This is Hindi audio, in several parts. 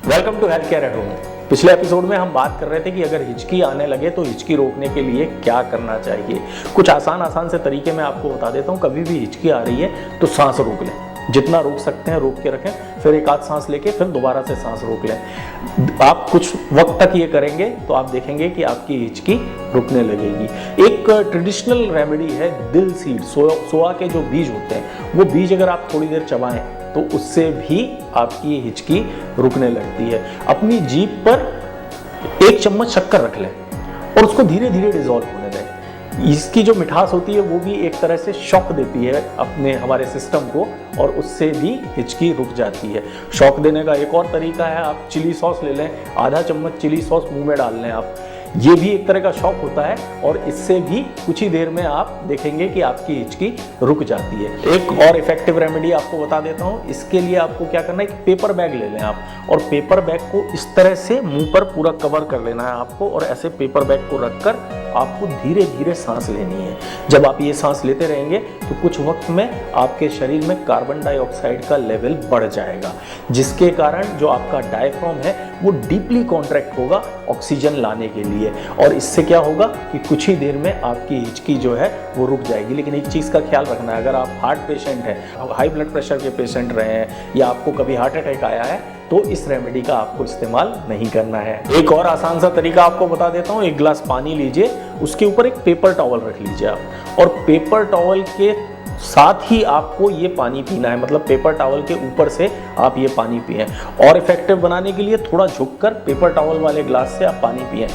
Welcome to health care at home. पिछले एपिसोड में हम बात कर रहे थे कि अगर हिचकी आने लगे तो हिचकी रोकने के लिए क्या करना चाहिए। कुछ आसान से तरीके मैं आपको बता देता हूँ। कभी भी हिचकी आ रही है तो सांस रोक लें, जितना रोक सकते हैं रोक के रखें, फिर एक आध सांस लेके फिर दोबारा से सांस रोक लें। आप कुछ वक्त तक ये करेंगे तो आप देखेंगे कि आपकी हिचकी रुकने लगेगी। एक ट्रेडिशनल रेमेडी है दिल सीड, सोआ के जो बीज होते हैं वो बीज अगर आप थोड़ी देर चबाएं तो उससे भी आपकी हिचकी रुकने लगती है। अपनी जीभ पर 1 चम्मच शक्कर रख लें और उसको धीरे धीरे डिजोल्व होने दें। इसकी जो मिठास होती है वो भी एक तरह से शॉक देती है अपने हमारे सिस्टम को और उससे भी हिचकी रुक जाती है। शॉक देने का एक और तरीका है, आप चिली सॉस ले लें, आधा चम्मच चिली सॉस मुंह में डाल लें आप। ये भी एक तरह का शॉक होता है और इससे भी कुछ ही देर में आप देखेंगे कि आपकी हिचकी रुक जाती है। एक और इफेक्टिव रेमेडी आपको बता देता हूँ। इसके लिए आपको क्या करना है, एक पेपर बैग ले लें आप और पेपर बैग को इस तरह से मुंह पर पूरा कवर कर लेना है आपको और ऐसे पेपर बैग को रखकर आपको धीरे धीरे सांस लेनी है। जब आप ये सांस लेते रहेंगे तो कुछ वक्त में आपके शरीर में कार्बन डाइऑक्साइड का लेवल बढ़ जाएगा, जिसके कारण जो आपका डायफ्राम है वो डीपली कॉन्ट्रैक्ट होगा ऑक्सीजन लाने के लिए और इससे क्या होगा कि कुछ ही देर में आपकी हिचकी जो है वो रुक जाएगी। लेकिन एक चीज़ का ख्याल रखना है, अगर आप हार्ट पेशेंट हैं, हाई ब्लड प्रेशर के पेशेंट रहे हैं या आपको कभी हार्ट अटैक आया है तो इस रेमेडी का आपको इस्तेमाल नहीं करना है। एक और आसान सा तरीका आपको बता देता हूँ। 1 गिलास पानी लीजिए, उसके ऊपर एक पेपर टॉवल रख लीजिए आप और पेपर टॉवल के साथ ही आपको ये पानी पीना है, मतलब पेपर टॉवल के ऊपर से आप ये पानी पिएं। और इफेक्टिव बनाने के लिए थोड़ा झुककर पेपर टॉवल वाले ग्लास से आप पानी पिएं।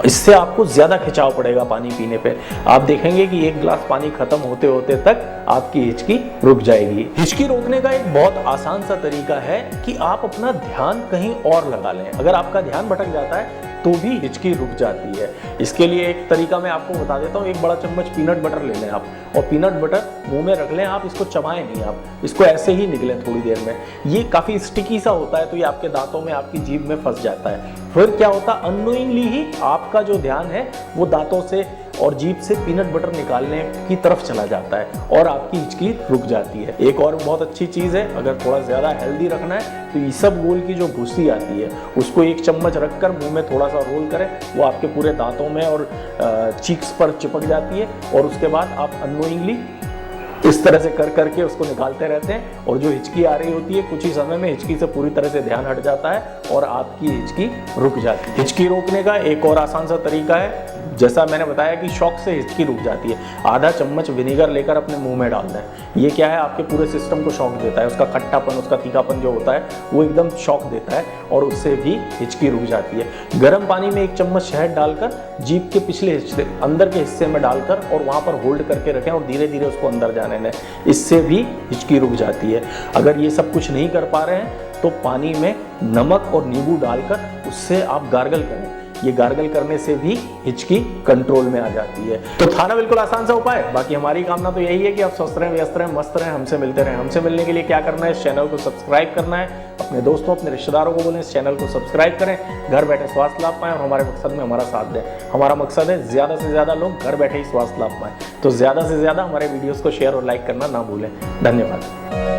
इससे आपको ज़्यादा खिंचाव पड़ेगा पानी पीने पे। आप देखेंगे कि 1 गिलास पानी खत्म होते होते तक आपकी हिचकी रुक जाएगी। हिचकी रोकने का एक बहुत आसान सा तरीका है कि आप अपना ध्यान कहीं और लगा लें। अगर आपका ध्यान भटक जाता है तो भी हिचकी रुक जाती है। इसके लिए एक तरीका मैं आपको बता देता हूँ। 1 बड़ा चम्मच पीनट बटर ले लें आप और पीनट बटर मुंह में रख लें आप, इसको चबाएं नहीं आप, इसको ऐसे ही निगलें थोड़ी देर में। ये काफ़ी स्टिकी सा होता है तो ये आपके दांतों में, आपकी जीभ में फंस जाता है। फिर क्या होता है, अननोइंगली ही आपका जो ध्यान है वो दांतों से और जीभ से पीनट बटर निकालने की तरफ चला जाता है और आपकी हिचकी रुक जाती है। एक और बहुत अच्छी चीज़ है, अगर थोड़ा ज़्यादा हेल्दी रखना है तो ईसबगोल की जो भूसी आती है उसको 1 चम्मच रखकर मुंह में थोड़ा सा रोल करें, वो आपके पूरे दांतों में और चीक्स पर चिपक जाती है और उसके बाद आप अननोइंगली इस तरह से कर करके उसको निकालते रहते हैं और जो हिचकी आ रही होती है कुछ ही समय में हिचकी से पूरी तरह से ध्यान हट जाता है और आपकी हिचकी रुक जाती है। हिचकी रोकने का एक और आसान सा तरीका है, जैसा मैंने बताया कि शॉक से हिचकी रुक जाती है। आधा चम्मच विनेगर लेकर अपने मुंह में डाल दें। ये क्या है, आपके पूरे सिस्टम को शॉक देता है। उसका खट्टापन, उसका तीखापन जो होता है वो एकदम शॉक देता है और उससे भी हिचकी रुक जाती है। गर्म पानी में 1 चम्मच शहद डालकर जीभ के पिछले हिस्से, अंदर के हिस्से में डालकर और वहाँ पर होल्ड करके रखें और धीरे धीरे उसको अंदर जाने दें। इससे भी हिचकी रुक जाती है। अगर ये सब कुछ नहीं कर पा रहे हैं तो पानी में नमक और नींबू डालकर उससे आप गार्गल करें। ये गार्गल करने से भी हिचकी कंट्रोल में आ जाती है। तो था ना बिल्कुल आसान सा उपाय। बाकी हमारी कामना तो यही है कि आप स्वस्थ रहें, व्यस्त रहें, मस्त रहें, हमसे मिलते रहें। हमसे मिलने के लिए क्या करना है, इस चैनल को सब्सक्राइब करना है, अपने दोस्तों, अपने रिश्तेदारों को बोलें इस चैनल को सब्सक्राइब करें, घर बैठे स्वास्थ्य लाभ पाएं और हमारे मकसद में हमारा साथ दें। हमारा मकसद है ज़्यादा से ज़्यादा लोग घर बैठे ही स्वास्थ्य लाभ पाएं। तो ज़्यादा से ज़्यादा हमारे वीडियोज़ को शेयर और लाइक करना ना भूलें। धन्यवाद।